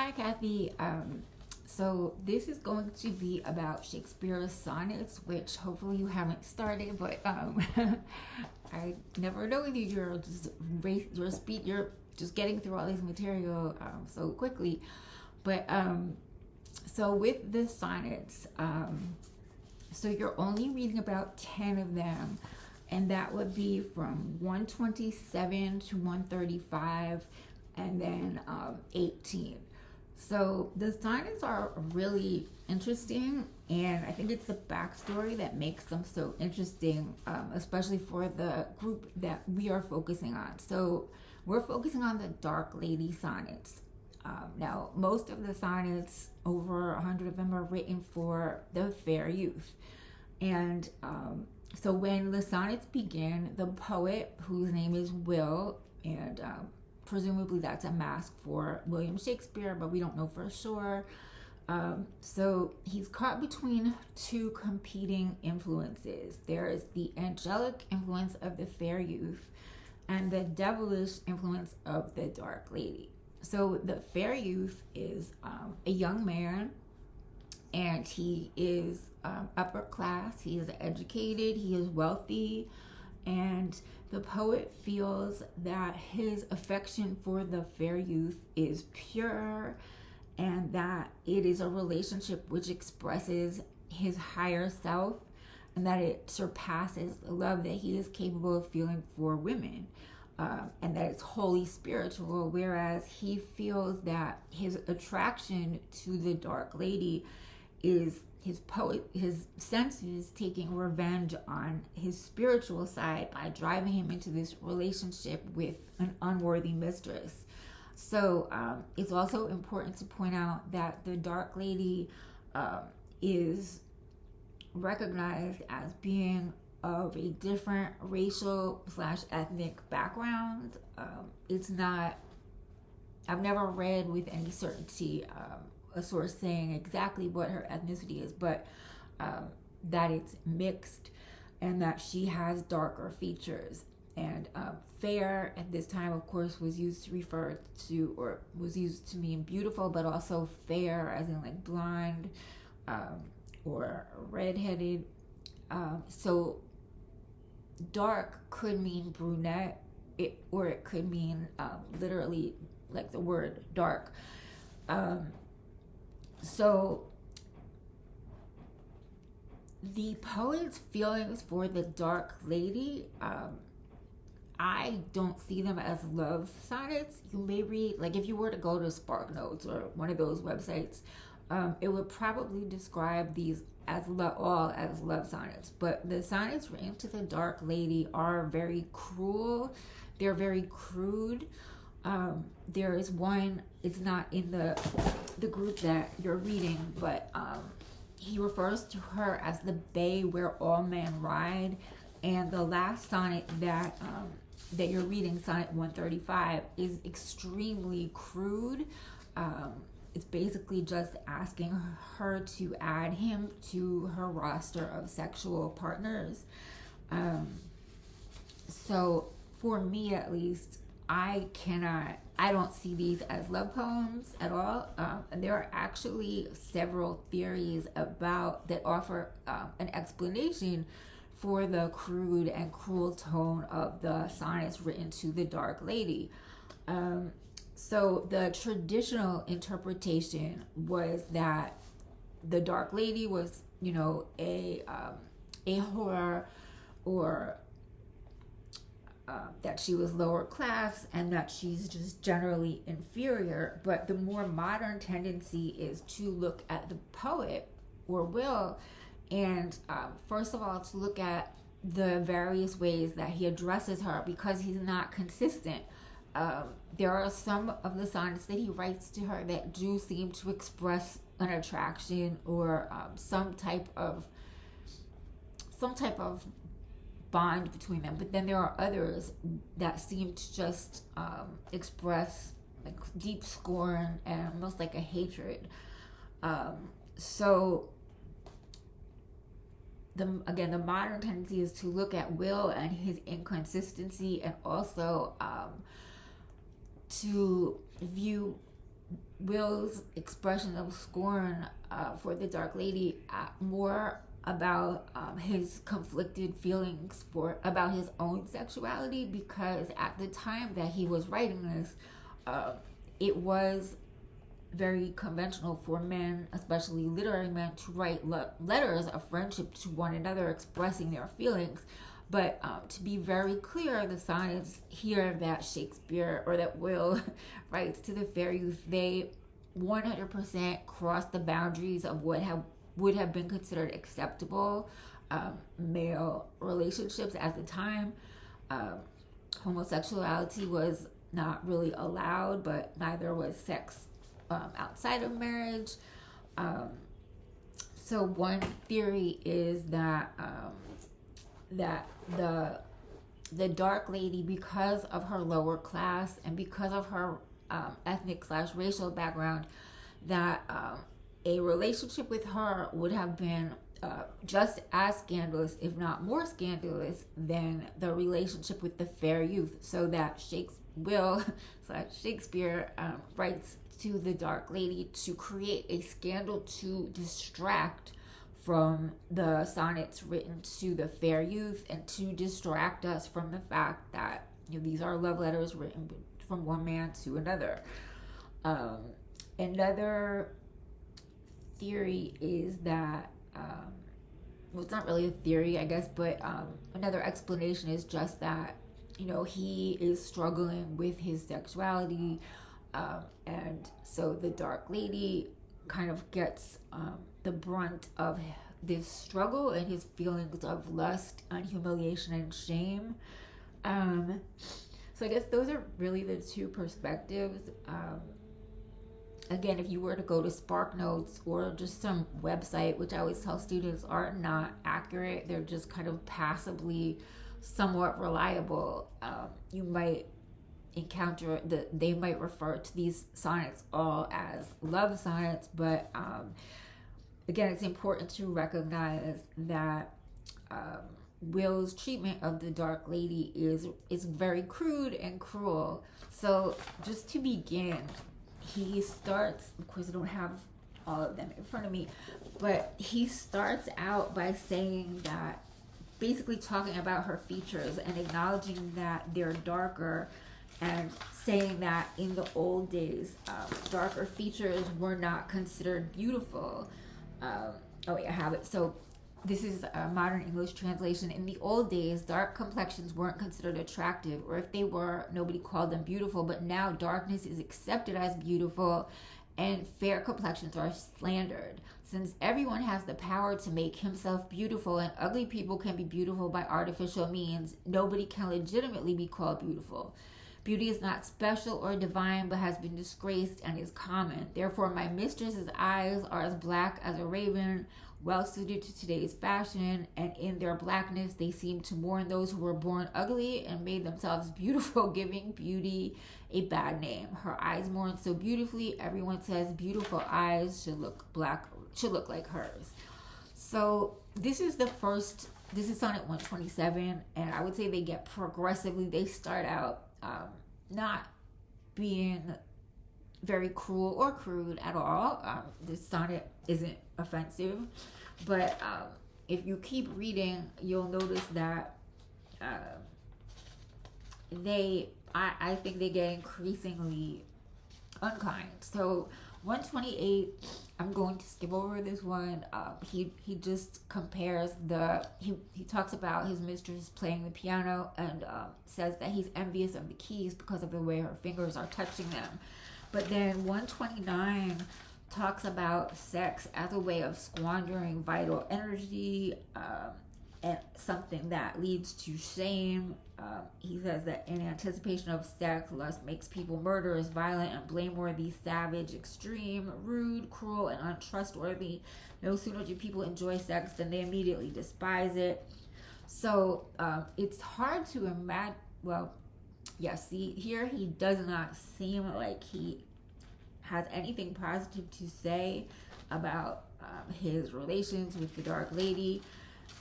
Hi, Kathy. So this is going to be about Shakespeare's sonnets, which hopefully you haven't started, but I never know with you. You're just your speed. You're just getting through all this material so quickly. But so with the sonnets, so you're only reading about 10 of them, and that would be from 127 to 135, and then 18. So the sonnets are really interesting, and I think it's the backstory that makes them so interesting, especially for the group that we are focusing on. So we're focusing on the Dark Lady sonnets. Now, most of the sonnets, over 100 of them, are written for the fair youth. And so when the sonnets begin, the poet, whose name is Will, and presumably that's a mask for William Shakespeare, but we don't know for sure. So he's caught between two competing influences. There is the angelic influence of the fair youth and the devilish influence of the dark lady. So the fair youth is a young man, and he is upper class, he is educated, he is wealthy, and the poet feels that his affection for the fair youth is pure, and that it is a relationship which expresses his higher self, and that it surpasses the love that he is capable of feeling for women. And that it's wholly spiritual, whereas he feels that his attraction to the dark lady is his senses taking revenge on his spiritual side by driving him into this relationship with an unworthy mistress. So it's also important to point out that the dark lady is recognized as being of a different racial / ethnic background. It's not, I've never read with any certainty a source saying exactly what her ethnicity is, but that it's mixed, and that she has darker features. And fair at this time, of course, was used to refer to, or was used to mean beautiful, but also fair as in like blonde or redheaded. So dark could mean brunette, or it could mean literally like the word dark. So the poet's feelings for the dark lady, I don't see them as love sonnets. You may read, like if you were to go to SparkNotes or one of those websites, it would probably describe these as all as love sonnets. But the sonnets written to the dark lady are very cruel. They're very crude. There is one, it's not in the group that you're reading, but he refers to her as the bay where all men ride. And the last sonnet that you're reading, sonnet 135, is extremely crude. It's basically just asking her to add him to her roster of sexual partners. So for me, at least, I don't see these as love poems at all. And there are actually several theories that offer an explanation for the crude and cruel tone of the sonnets written to the dark lady. So the traditional interpretation was that the dark lady was, a whore, or that she was lower class, and that she's just generally inferior. But the more modern tendency is to look at the poet, or Will, and first of all, to look at the various ways that he addresses her, because he's not consistent. There are some of the sonnets that he writes to her that do seem to express an attraction, or some type of bond between them. But then there are others that seem to just express like deep scorn and almost like a hatred. So the modern tendency is to look at Will and his inconsistency, and also to view Will's expression of scorn for the Dark Lady more about his conflicted feelings about his own sexuality, because at the time that he was writing this, it was very conventional for men, especially literary men, to write letters of friendship to one another expressing their feelings. But to be very clear, the sonnets here that Shakespeare or that Will writes to the fair youth, they 100% cross the boundaries of what would have been considered acceptable male relationships at the time. Homosexuality was not really allowed, but neither was sex outside of marriage. So one theory is that that the Dark Lady, because of her lower class and because of her ethnic/racial background, that a relationship with her would have been just as scandalous, if not more scandalous, than the relationship with the fair youth. So that Shakespeare writes to the Dark Lady to create a scandal to distract from the sonnets written to the fair youth, and to distract us from the fact that these are love letters written from one man to another. Another theory is that well, it's not really a theory, I guess, but another explanation is just that he is struggling with his sexuality, and so the Dark Lady kind of gets the brunt of this struggle and his feelings of lust and humiliation and shame. So I guess those are really the two perspectives. Again, if you were to go to SparkNotes or just some website, which I always tell students are not accurate, they're just kind of passably somewhat reliable, you might encounter that they might refer to these sonnets all as love sonnets, but again, it's important to recognize that Will's treatment of the Dark Lady is very crude and cruel. So just to begin, he starts, of course I don't have all of them in front of me, but he starts out by saying that, basically talking about her features and acknowledging that they're darker, and saying that in the old days, darker features were not considered beautiful. Oh wait, I have it. So this is a modern English translation. In the old days, dark complexions weren't considered attractive, or if they were, nobody called them beautiful. But now darkness is accepted as beautiful, and fair complexions are slandered. Since everyone has the power to make himself beautiful, and ugly people can be beautiful by artificial means, nobody can legitimately be called beautiful. Beauty is not special or divine, but has been disgraced and is common. Therefore, my mistress's eyes are as black as a raven, well suited to today's fashion, and in their blackness they seem to mourn those who were born ugly and made themselves beautiful, giving beauty a bad name. Her eyes mourn so beautifully, everyone says beautiful eyes should look like hers. So this is sonnet 127, and I would say they get progressively, they start out not being very cruel or crude at all. This sonnet isn't offensive, but if you keep reading, you'll notice that I think they get increasingly unkind. So 128, I'm going to skip over this one. He just compares he talks about his mistress playing the piano, and says that he's envious of the keys because of the way her fingers are touching them. But then 129 talks about sex as a way of squandering vital energy, and something that leads to shame. He says that in anticipation of sex, lust makes people murderous, violent, and blameworthy, savage, extreme, rude, cruel, and untrustworthy. No sooner do people enjoy sex than they immediately despise it. So it's hard to imagine. Well, yeah, see, here he does not seem like he has anything positive to say about his relations with the Dark Lady.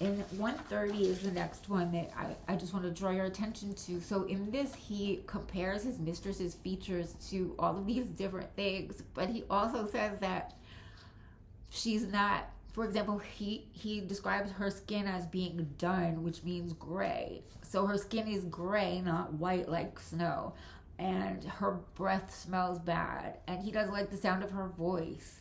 And 130 is the next one that I just want to draw your attention to. So in this, he compares his mistress's features to all of these different things, but he also says that she's not, for example, he describes her skin as being dun, which means gray. So her skin is gray, not white like snow. And her breath smells bad. And he doesn't like the sound of her voice.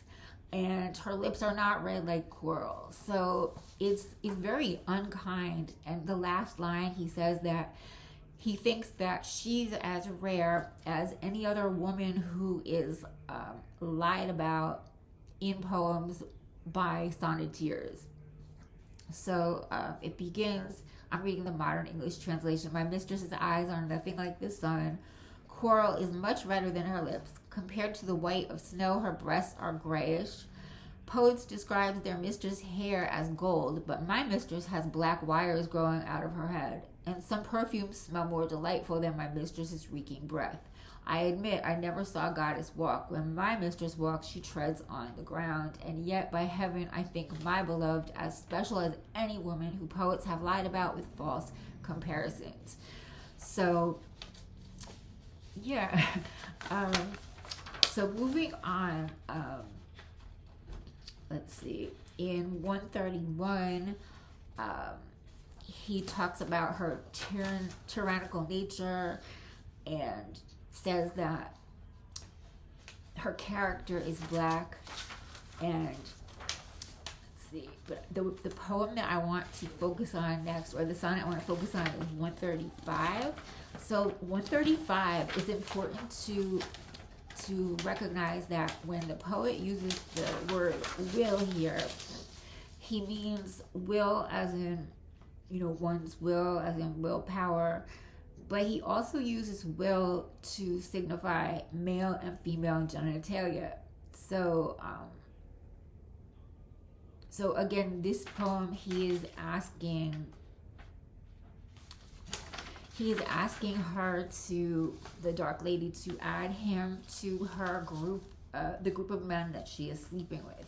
And her lips are not red like coral. So it's very unkind. And the last line, he says that he thinks that she's as rare as any other woman who is lied about in poems by sonneteers. So it begins, I'm reading the modern English translation. My mistress's eyes are nothing like the sun. Coral is much redder than her lips. Compared to the white of snow, her breasts are grayish. Poets describe their mistress' hair as gold, but my mistress has black wires growing out of her head, and some perfumes smell more delightful than my mistress's reeking breath. I admit I never saw a goddess walk. When my mistress walks, she treads on the ground, and yet by heaven I think my beloved as special as any woman who poets have lied about with false comparisons. So yeah. So moving on, let's see, in 131, he talks about her tyrannical nature and says that her character is black. And let's see, but the poem that I want to focus on next, or the sonnet I want to focus on, is 135. So 135 is important to recognize that when the poet uses the word will here, he means will as in, one's will, as in willpower, but he also uses will to signify male and female genitalia. So again, this poem, he is asking her, to the Dark Lady, to add him to her group, the group of men that she is sleeping with.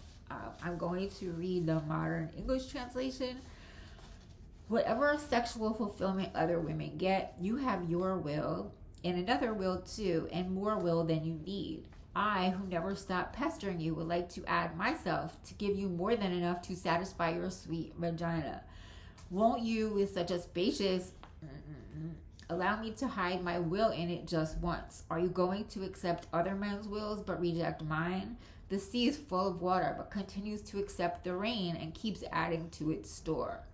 I'm going to read the modern English translation. Whatever sexual fulfillment other women get, you have your will, and another will too, and more will than you need. I, who never stop pestering you, would like to add myself to give you more than enough to satisfy your sweet vagina. Won't you, with such a spacious allow me to hide my will in it just once? Are you going to accept other men's wills but reject mine? The sea is full of water but continues to accept the rain and keeps adding to its stock.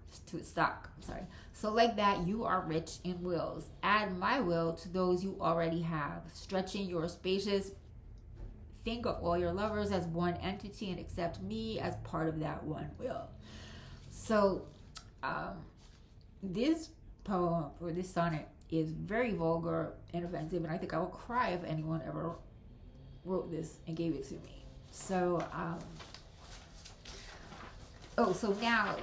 So like that, you are rich in wills. Add my will to those you already have, stretching your spacious. Think of all your lovers as one entity and accept me as part of that one will. So this poem, or this sonnet, is very vulgar and offensive, and I think I will cry if anyone ever wrote this and gave it to me. So so now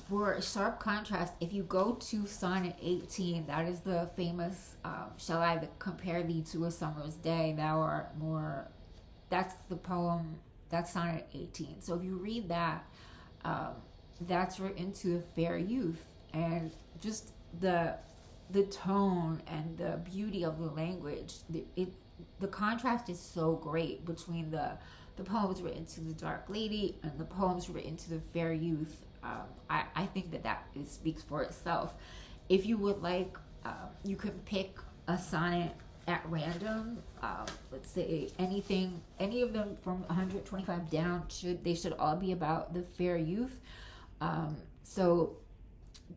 for sharp contrast, if you go to sonnet 18, that is the famous shall I compare thee to a summer's day, thou art more, that's the poem, that's sonnet 18. So if you read that, that's written to a fair youth, and just the tone and the beauty of the language, the contrast is so great between the poems written to the Dark Lady and the poems written to the fair youth. I think that speaks for itself. If you would like, you can pick a sonnet at random. Let's say any of them from 125 down, they should all be about the fair youth. So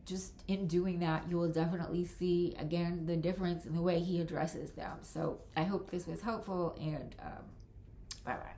just in doing that, you will definitely see, again, the difference in the way he addresses them. So I hope this was helpful, and bye-bye.